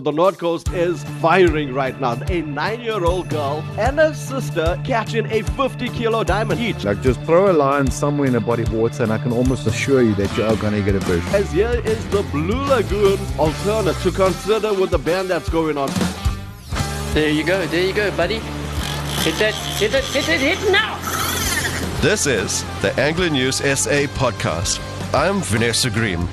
The North Coast is firing right now. A 9-year-old girl and her sister catching a 50-kilo diamond each. Like, just throw a line somewhere in a body of water and I can almost assure you that you are going to get a fish. As here is the Blue Lagoon alternate to consider with the ban that's going on. There you go, buddy. Hit it now! This is the Angler News SA podcast. I'm Vanessa Green.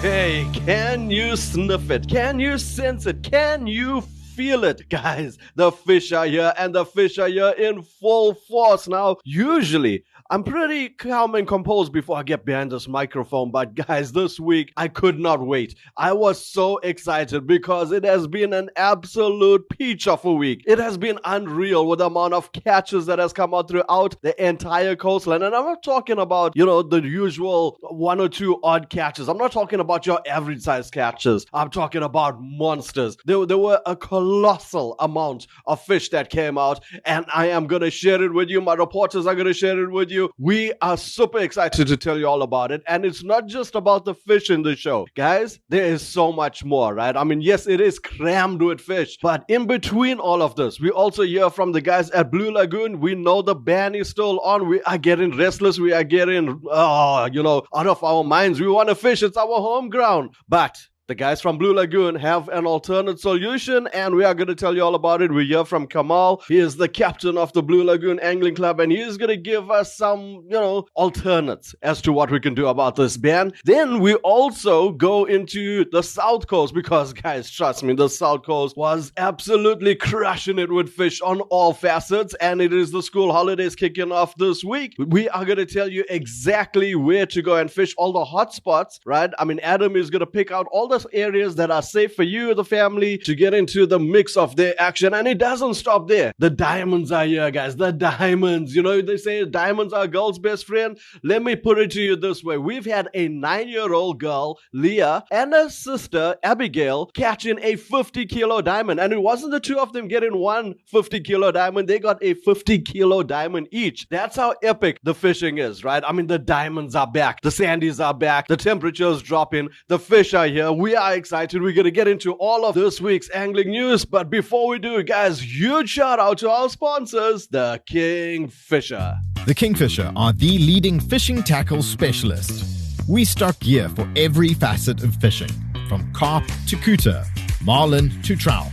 Hey, can you sniff it? Can you sense it? Can you feel it? Guys, the fish are here and the fish are here in full force. Now, usually, I'm pretty calm and composed before I get behind this microphone, but guys, this week, I could not wait. I was so excited because it has been an absolute peach of a week. It has been unreal with the amount of catches that has come out throughout the entire coastline. And I'm not talking about, the usual one or two odd catches. I'm not talking about your average size catches. I'm talking about monsters. There were a colossal amount of fish that came out, and I am going to share it with you. My reporters are going to share it with you. We are super excited to tell you all about it. And it's not just about the fish in the show. Guys, there is so much more, right? I mean, yes, it is crammed with fish. But in between all of this, we also hear from the guys at Blue Lagoon. We know the ban is still on. We are getting restless. We are getting, out of our minds. We want to fish. It's our home ground. But the guys from Blue Lagoon have an alternate solution, and we are going to tell you all about it. We hear from Kamal. He is the captain of the Blue Lagoon Angling Club, and he is going to give us some, alternates as to what we can do about this ban. Then we also go into the South Coast because, guys, trust me, the South Coast was absolutely crushing it with fish on all facets, and it is the school holidays kicking off this week. We are going to tell you exactly where to go and fish, all the hot spots, right? I mean, Adam is going to pick out all the areas that are safe for you, the family, to get into the mix of their action. And it doesn't stop there. The diamonds are here, guys. The diamonds. They say diamonds are a girl's best friend. Let me put it to you this way. We've had a 9-year-old girl, Leah, and her sister, Abigail, catching a 50-kilo diamond. And it wasn't the two of them getting one 50-kilo diamond. They got a 50-kilo diamond each. That's how epic the fishing is, right? I mean, the diamonds are back. The sandies are back. The temperature's dropping. The fish are here. We are excited. We're going to get into all of this week's angling news. But before we do, guys, huge shout out to our sponsors, the Kingfisher. The Kingfisher are the leading fishing tackle specialist. We stock gear for every facet of fishing, from carp to cooter, marlin to trout.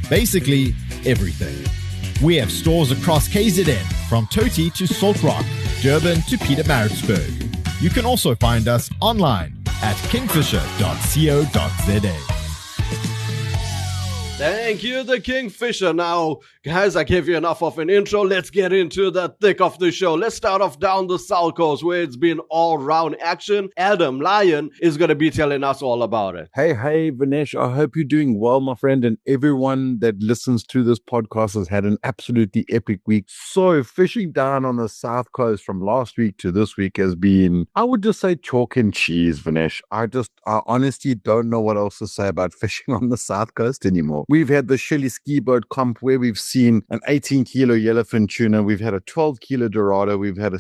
Basically, everything. We have stores across KZN, from Toti to Salt Rock, Durban to Pietermaritzburg. You can also find us online at kingfisher.co.za. Thank you, the Kingfisher. Now, guys, I gave you enough of an intro. Let's get into the thick of the show. Let's start off down the South Coast where it's been all-round action. Adam Lyon is going to be telling us all about it. Hey, Vanesh, I hope you're doing well, my friend, and everyone that listens to this podcast has had an absolutely epic week. So, fishing down on the South Coast from last week to this week has been, I would just say, chalk and cheese, Vanesh. I honestly don't know what else to say about fishing on the South Coast anymore. We've had the Shirley ski boat comp where we've seen an 18-kilo yellowfin tuna. We've had a 12-kilo dorado. We've had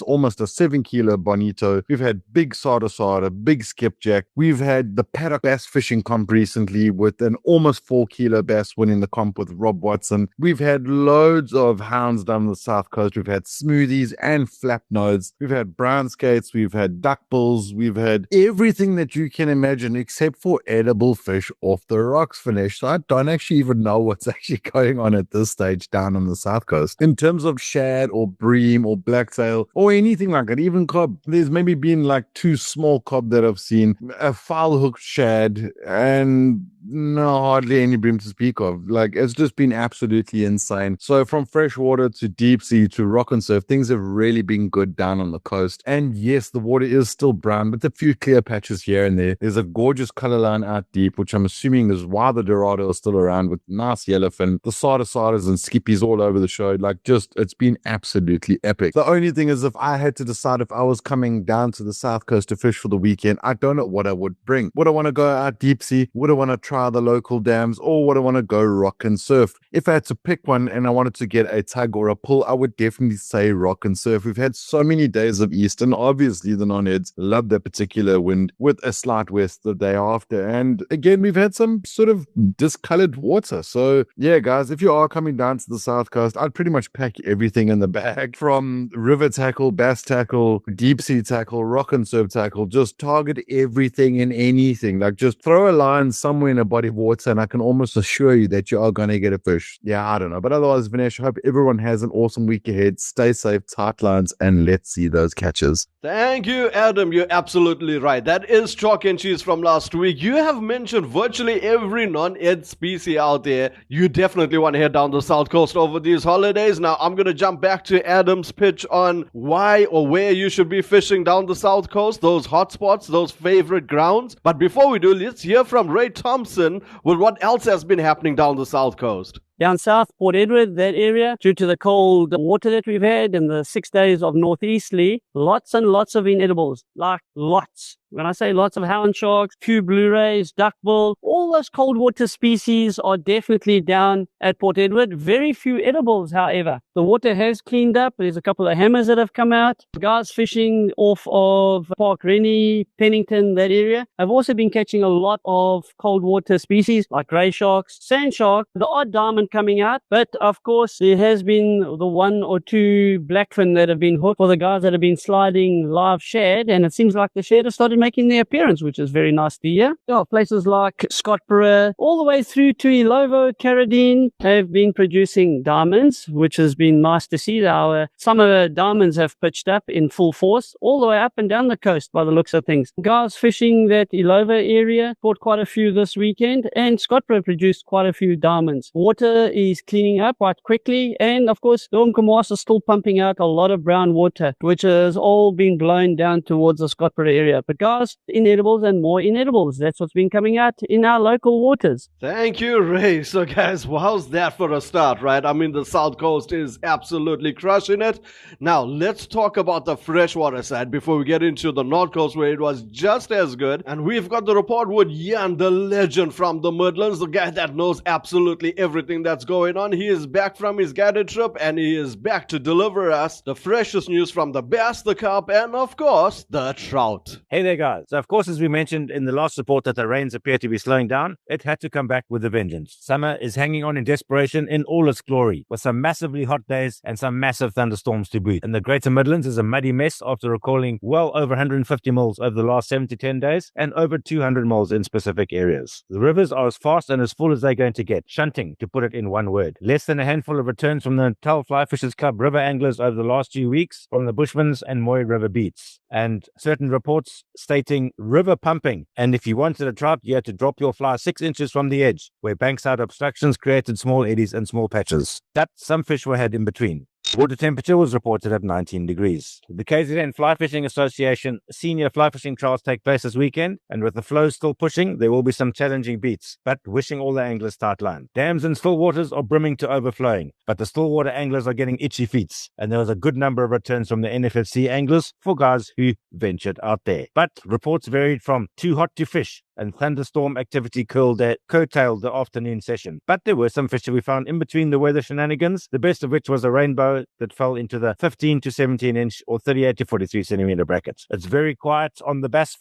almost a 7-kilo bonito. We've had big sada, big skipjack. We've had the paddock bass fishing comp recently with an almost 4-kilo bass winning the comp with Rob Watson. We've had loads of hounds down the South Coast. We've had smoothies and flap nodes. We've had brown skates. We've had duck bills. We've had everything that you can imagine except for edible fish off the rocks, Vanesh. So I don't actually even know what's actually going on at this stage down on the South Coast. In terms of shad or bream or blacktail or anything like that, even cob, there's maybe been like 2 small cob that I've seen, a foul hooked shad, and no, hardly any bream to speak of. Like, it's just been absolutely insane. So from freshwater to deep sea to rock and surf, things have really been good down on the coast. And yes, the water is still brown, but a few clear patches here and there. There's a gorgeous color line out deep, which I'm assuming is why the dorado Armada are still around with nice yellowfin, the Sadas and skippies all over the show. Like, just, it's been absolutely epic. The only thing is, if I had to decide if I was coming down to the South Coast to fish for the weekend, I don't know what I would bring. Would I want to go out deep sea? Would I want to try the local dams? Or would I want to go rock and surf? If I had to pick one and I wanted to get a tug or a pull, I would definitely say rock and surf. We've had so many days of east, and obviously the non-heads love that particular wind with a slight west the day after. And again, we've had some sort of discolored water. So yeah, guys, if you are coming down to the South Coast, I'd pretty much pack everything in the bag, from river tackle, bass tackle, deep sea tackle, rock and surf tackle. Just target everything and anything. Like, just throw a line somewhere in a body of water and I can almost assure you that you are going to get a fish. Yeah, I don't know. But otherwise, Vinesh, I hope everyone has an awesome week ahead. Stay safe, tight lines, and let's see those catches. Thank you, Adam. You're absolutely right. That is chalk and cheese from last week. You have mentioned virtually every non-ed species out there. You definitely want to head down the South Coast over these holidays. Now, I'm going to jump back to Adam's pitch on why or where you should be fishing down the South Coast, those hotspots, those favorite grounds. But before we do, let's hear from Ray Thompson with what else has been happening down the South Coast. Down south, Port Edward, that area, due to the cold water that we've had and the 6 days of northeasterly, lots and lots of inedibles, like lots. When I say lots of hound sharks, few blue rays, duckbill, all those cold water species are definitely down at Port Edward. Very few edibles, however. The water has cleaned up. There's a couple of hammers that have come out. Guys fishing off of Park Rennie, Pennington, that area. I've also been catching a lot of cold water species like grey sharks, sand shark, the odd diamond coming out. But of course, there has been the one or two blackfin that have been hooked for the guys that have been sliding live shad. And it seems like the shad has started making their appearance, which is very nice to hear. Places like Scottborough, all the way through to Ilovo, Carradine, have been producing diamonds, which has been nice to see. Some of the diamonds have pitched up in full force, all the way up and down the coast by the looks of things. Guys fishing that Ilovo area caught quite a few this weekend, and Scottborough produced quite a few diamonds. Water is cleaning up quite quickly, and of course, the Umkomaas is still pumping out a lot of brown water, which has all been blown down towards the Scottborough area. But guys, inedibles and more inedibles. That's what's been coming out in our local waters. Thank you, Ray. So guys, how's that for a start, right? I mean, the South Coast is absolutely crushing it. Now, let's talk about the freshwater side before we get into the North Coast, where it was just as good. And we've got the report with Jan, the legend from the Midlands, the guy that knows absolutely everything that's going on. He is back from his guided trip, and he is back to deliver us the freshest news from the bass, the carp, and of course, the trout. Hey there, guys. So, of course, as we mentioned in the last report that the rains appear to be slowing down, it had to come back with a vengeance. Summer is hanging on in desperation in all its glory, with some massively hot days and some massive thunderstorms to boot. And the Greater Midlands is a muddy mess after recalling well over 150 mils over the last 7 to 10 days and over 200 mils in specific areas. The rivers are as fast and as full as they're going to get, shunting, to put it in one word. Less than a handful of returns from the Natal Fly Fishers Club river anglers over the last few weeks from the Bushmans and Moy River beats. And certain reports stating river pumping, and if you wanted a trout, you had to drop your fly 6 inches from the edge, where bankside obstructions created small eddies and small patches. That some fish were had in between. Water temperature was reported at 19 degrees. The KZN Fly Fishing Association senior fly fishing trials take place this weekend, and with the flows still pushing, there will be some challenging beats, but wishing all the anglers tight line. Dams and still waters are brimming to overflowing, but the still water anglers are getting itchy feet, and there was a good number of returns from the NFFC anglers for guys who ventured out there. But reports varied from too hot to fish, and thunderstorm activity curtailed the afternoon session. But there were some fish that we found in between the weather shenanigans, the best of which was a rainbow that fell into the 15 to 17 inch or 38 to 43 centimeter brackets. It's very quiet on the bass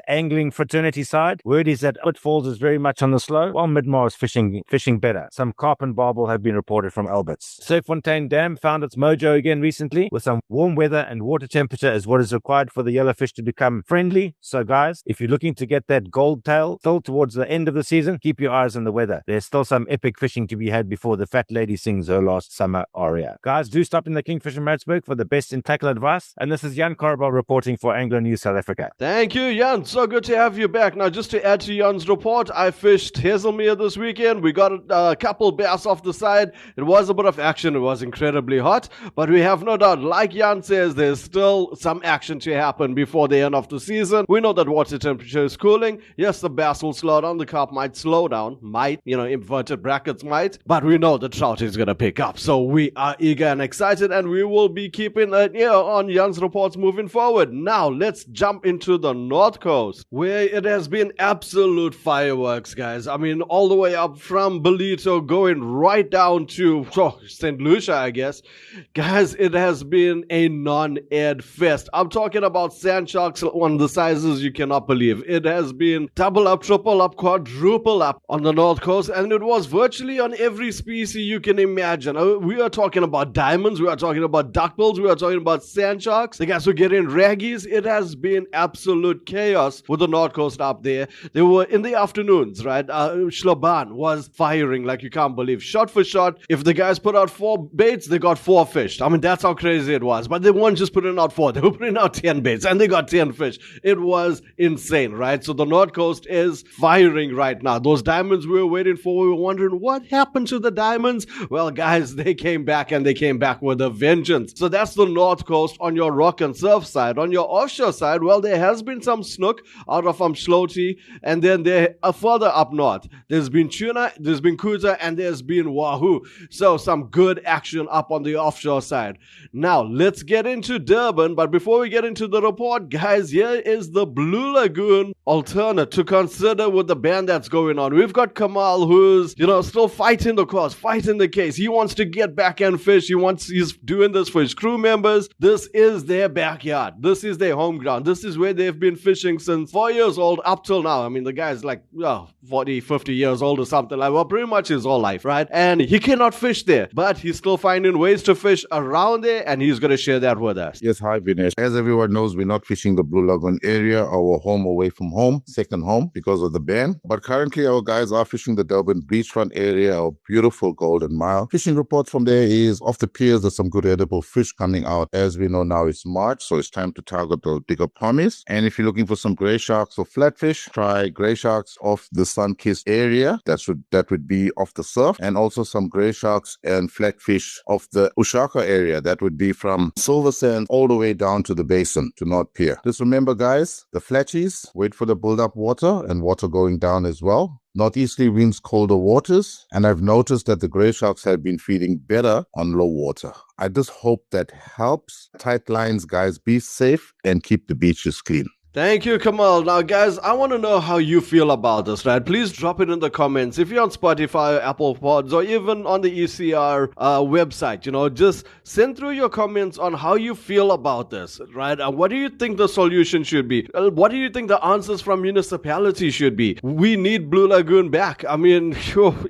angling fraternity side. Word is that Albert Falls is very much on the slow, while Midmar is fishing better. Some carp and barbel have been reported from Alberts. Surffontein Dam found its mojo again recently, with some warm weather and water temperature is what is required for the yellowfish to become friendly. So guys, if you're looking to get that gold tail still towards the end of the season, keep your eyes on the weather. There's still some epic fishing to be had before the fat lady sings her last summer aria. Guys, do stop in the Kingfisher Maritzburg for the best in tackle advice. And this is Jan Corbel reporting for Anglo News South Africa. Thank you, Jan. So good to have you back. Now, just to add to Jan's report, I fished Hazelmere this weekend. We got a couple bass off the side. It was a bit of action. It was incredibly hot, but we have no doubt, like Jan says, there's still some action to happen before the end of the season. We know that water temperature is cooling, fishing. Yes, the bass will slow down, the carp might slow down, inverted brackets might, but we know the trout is going to pick up. So we are eager and excited, and we will be keeping on Jan's reports moving forward. Now, let's jump into the North Coast, where it has been absolute fireworks, guys. I mean, all the way up from Belito, going right down to St. Lucia, I guess. Guys, it has been a non-ed fest. I'm talking about sand sharks on the sizes you cannot believe. It has been double up, triple up, quadruple up on the North Coast, and it was virtually on every species you can imagine. We are talking about diamonds, we are talking about duckbills, we are talking about sand sharks. The guys were getting raggies. It has been absolute chaos with the North Coast up there. They were in the afternoons, right? Schlaban was firing like you can't believe. Shot for shot, if the guys put out 4 baits, they got 4 fish. I mean, that's how crazy it was. But they weren't just putting out 4, they were putting out 10 baits, and they got 10 fish. It was insane, right? So the North Coast is firing right now. Those diamonds we were waiting for, we were wondering what happened to the diamonds. Well, guys, they came back, and they came back with a vengeance. So that's the North Coast on your rock and surf side. On your offshore side, well, there has been some snook out of Schloti, and then there further up north, there's been tuna, there's been kuta, and there's been wahoo. So some good action up on the offshore side. Now, let's get into Durban, but before we get into the report, guys, here is the Blue Lagoon alternate to consider with the ban that's going on. We've got Kamal, who's, still fighting the cause, fighting the case. He wants to get back and fish. He's doing this for his crew members. This is their backyard. This is their home ground. This is where they've been fishing since 4 years old up till now. I mean, the guy's like 40, 50 years old or something like, well, pretty much his whole life, right? And he cannot fish there, but he's still finding ways to fish around there, and he's going to share that with us. Yes, hi, Vinesh. As everyone knows, we're not fishing the Blue Lagoon area, our home away from home, second home, because of the ban. But currently, our guys are fishing the Durban beachfront area, our beautiful Golden Mile. Fishing reports from there is off the piers, there's some good edible fish coming out. As we know now, it's March, so it's time to target the bigger promise. And if you're looking for some gray sharks or flatfish, try gray sharks off the sun-kissed area. That would be off the surf, and also some gray sharks and flatfish off the Ushaka area. That would be from Silver Sand all the way down to the basin, to North Pier. Just remember, guys, the flatchies, wait for the build-up water and water going down as well. Northeasterly winds, colder waters, and I've noticed that the gray sharks have been feeding better on low water. I just hope that helps. Tight lines, guys. Be safe and keep the beaches clean. Thank you, Kamal. Now, guys, I want to know how you feel about this, right? Please drop it in the comments. If you're on Spotify, Apple Pods, or even on the ECR website, just send through your comments on how you feel about this, right? What do you think the solution should be? What do you think the answers from municipality should be? We need Blue Lagoon back. I mean,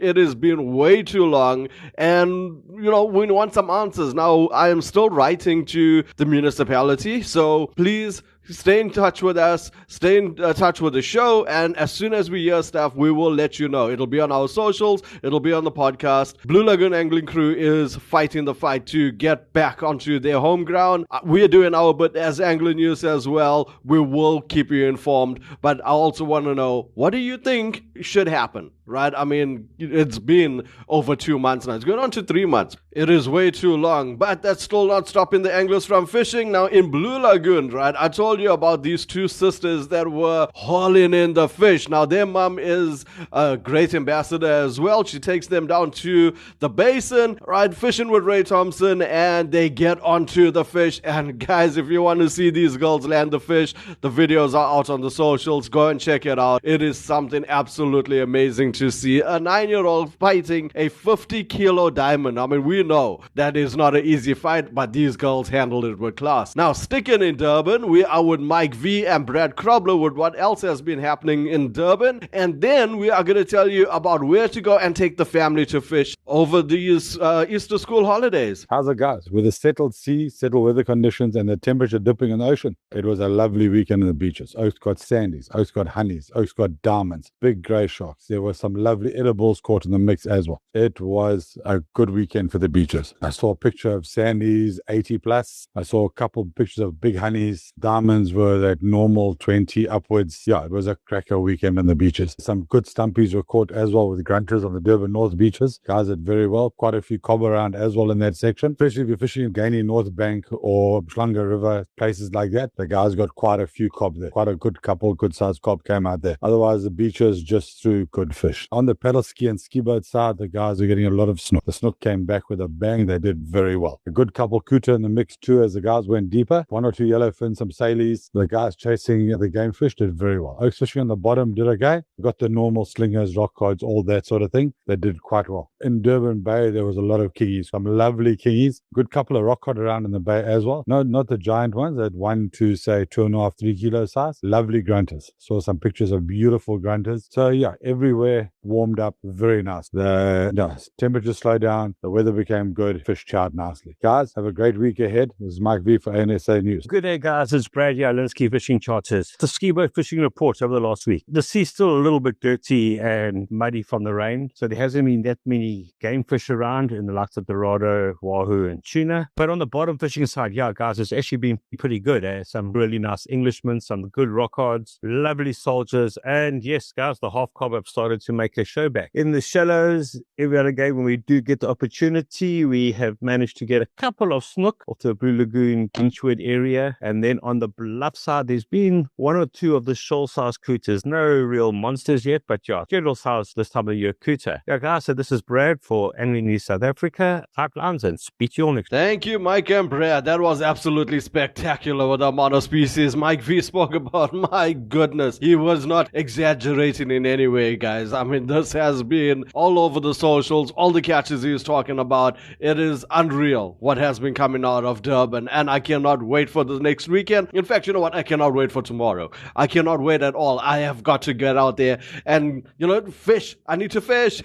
it has been way too long, and, we want some answers. Now, I am still writing to the municipality, so please stay in touch with us, stay in touch with the show, and as soon as we hear stuff, we will let you know. It'll be on our socials, it'll be on the podcast. Blue Lagoon Angling Crew is fighting the fight to get back onto their home ground. We're doing our bit as Angling News as well. We will keep you informed, but I also want to know, what do you think should happen? Right? I mean, it's been over 2 months now. It's going on to 3 months. It is way too long, but that's still not stopping the anglers from fishing. Now, in Blue Lagoon, right, I told you about these 2 sisters that were hauling in the fish. Now, their mom is a great ambassador as well. She takes them down to the basin, right, fishing with Ray Thompson, and they get onto the fish. And guys, if you want to see these girls land the fish, the videos are out on the socials. Go and check it out. It is something absolutely amazing to see. A 9-year-old fighting a 50-kilo diamond. I mean, we know that is not an easy fight, but these girls handled it with class. Now, sticking in Durban, we are with Mike V and Brad Krobler with what else has been happening in Durban, and then we are going to tell you about where to go and take the family to fish over these Easter school holidays. How's it, guys? With a settled sea, settled weather conditions, and the temperature dipping in the ocean, it was a lovely weekend on the beaches. Oaks got sandies, Oaks got honeys, Oaks got diamonds, big grey sharks. There was some lovely edibles caught in the mix as well. It was a good weekend for the beaches. I saw a picture of Sandy's 80 plus. I saw a couple of pictures of big honeys. Diamonds were that normal 20 upwards. Yeah, it was a cracker weekend on the beaches. Some good stumpies were caught as well with grunters on the Durban North beaches. Guys did very well. Quite a few cob around as well in that section, especially if you're fishing in Gainey North Bank or Schlanga River, places like that. The guys got quite a few cob there. Quite a good couple, good sized cob came out there. Otherwise, the beaches just threw good fish. On the paddle ski and ski boat side, the guys are getting a lot of snook. The snook came back with a bang. They did very well. A good couple kuta in the mix too as the guys went deeper. 1 or 2 yellowfin, some salies. The guys chasing the game fish did very well. Oaks fishing on the bottom did okay. Got the normal slingers, rock cods, all that sort of thing. They did quite well. In Durban Bay, there was a lot of kingies, some lovely kingies. Good couple of rock cod around in the bay as well. No, not the giant ones that 1 to say 2.5, 3 kilo size. Lovely grunters. Saw some pictures of beautiful grunters. So yeah, everywhere warmed up very nice. The temperature slowed down. The weather became good. Fish charred nicely. Guys, have a great week ahead. This is Mike V for ANSA News. Good day, guys. It's Brad here, Linsky Fishing Charters. The ski boat fishing reports over the last week. The sea's still a little bit dirty and muddy from the rain, so there hasn't been that many game fish around in the likes of Dorado, Wahoo, and tuna. But on the bottom fishing side, yeah, guys, it's actually been pretty good. Some really nice Englishmen, some good rock odds, lovely soldiers, and yes, guys, the half cob have started to make a show back. In the shallows, every other game when we do get the opportunity, we have managed to get a couple of snook off the Blue Lagoon, Inchwood area, and then on the bluff side, there's been 1 or 2 of the shoal-sized cooters. No real monsters yet, but yeah, general size this time of year cooter. Yeah, guys, so this is Brad for Angling News South Africa. Pipelines, and speak to you all next. Thank you, Mike and Brad. That was absolutely spectacular with the amount of species Mike V spoke about. My goodness, he was not exaggerating in any way, guys. I mean, this has been all over the socials, all the catches he was talking about. It is unreal what has been coming out of Durban, and I cannot wait for the next weekend. In fact, you know what? I cannot wait for tomorrow. I cannot wait at all. I have got to get out there and, fish. I need to fish.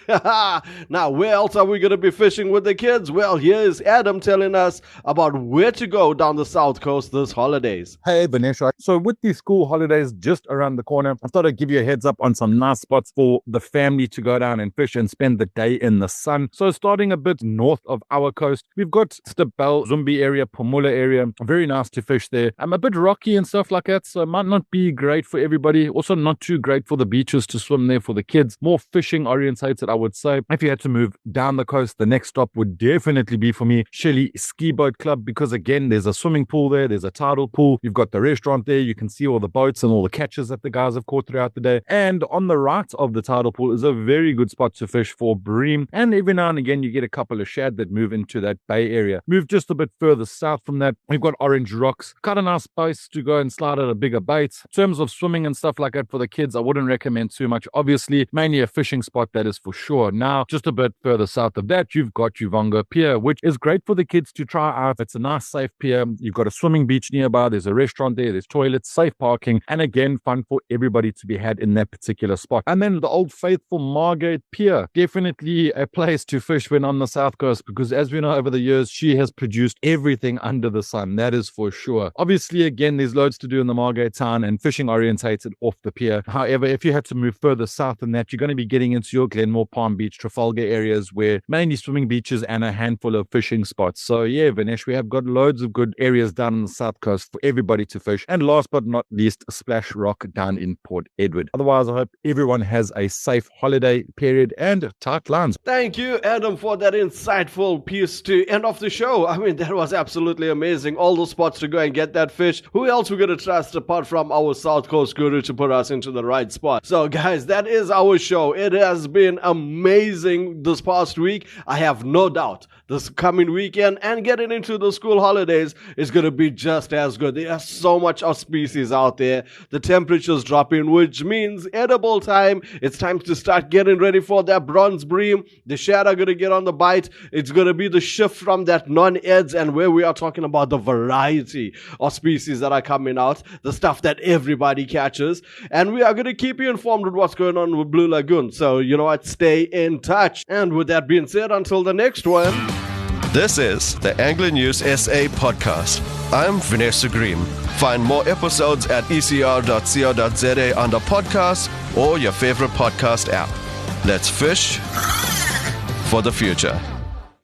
Now, where else are we going to be fishing with the kids? Well, here's Adam telling us about where to go down the South Coast this holidays. Hey, Vanessa. So with these school holidays just around the corner, I thought I'd give you a heads up on some nice spots for the family to go down and fish and spend the day in the sun. So starting a bit north of our coast, we've got Stibel, Zumbi area, Pomula area. Very nice to fish there. I'm a bit rocky and stuff like that, so it might not be great for everybody. Also not too great for the beaches to swim there for the kids. More fishing orientated, I would say. If you had to move down the coast, the next stop would definitely be for me Shelley Ski Boat Club, because again, there's a swimming pool there, there's a tidal pool, you've got the restaurant there, you can see all the boats and all the catches that the guys have caught throughout the day. And on the right of the tidal pool is a very good spot to fish for bream, and every now and again you get a couple of shad that move into that bay area. Move just a bit further south from that, we've got Orange Rocks, quite a nice place to go and slide at a bigger bait. In terms of swimming and stuff like that for the kids, I wouldn't recommend too much. Obviously, mainly a fishing spot, that is for sure. Now, just a bit further south of that, you've got Uvongo Pier, which is great for the kids to try out. It's a nice, safe pier. You've got a swimming beach nearby. There's a restaurant there. There's toilets, safe parking, and again, fun for everybody to be had in that particular spot. And then the Old Faithful Margate Pier, definitely a place to fish when on the South Coast, because as we know over the years, she has produced everything under the sun. That is for sure. Obviously, again, there's loads to do in the Margate town and fishing orientated off the pier. However, if you had to move further south than that, you're going to be getting into your Glenmore, Palm Beach, Trafalgar areas where mainly swimming beaches and a handful of fishing spots. So yeah, Vinesh, we have got loads of good areas down on the South Coast for everybody to fish. And last but not least, Splash Rock down in Port Edward. Otherwise, I hope everyone has a safe holiday period and tight lines. Thank you, Adam, for that insightful piece to end off the show. I mean, that was absolutely amazing. All those spots to go and get that fish. Who else we're going to trust apart from our South Coast guru to put us into the right spot? So guys, that is our show. It has been amazing this past week. I have no doubt this coming weekend and getting into the school holidays is going to be just as good. There's so much of species out there. The temperature's dropping, which means edible time. It's time to start getting ready for that bronze bream. The shad are going to get on the bite. It's going to be the shift from that non-eds, and where we are talking about the variety of species that are coming out, the stuff that everybody catches. And we are going to keep you informed with what's going on with Blue Lagoon. So, you know what? Stay in touch. And with that being said, until the next one. This is the Angling News SA podcast. I'm Vanessa Green. Find more episodes at ecr.co.za under podcasts or your favorite podcast app. Let's fish for the future.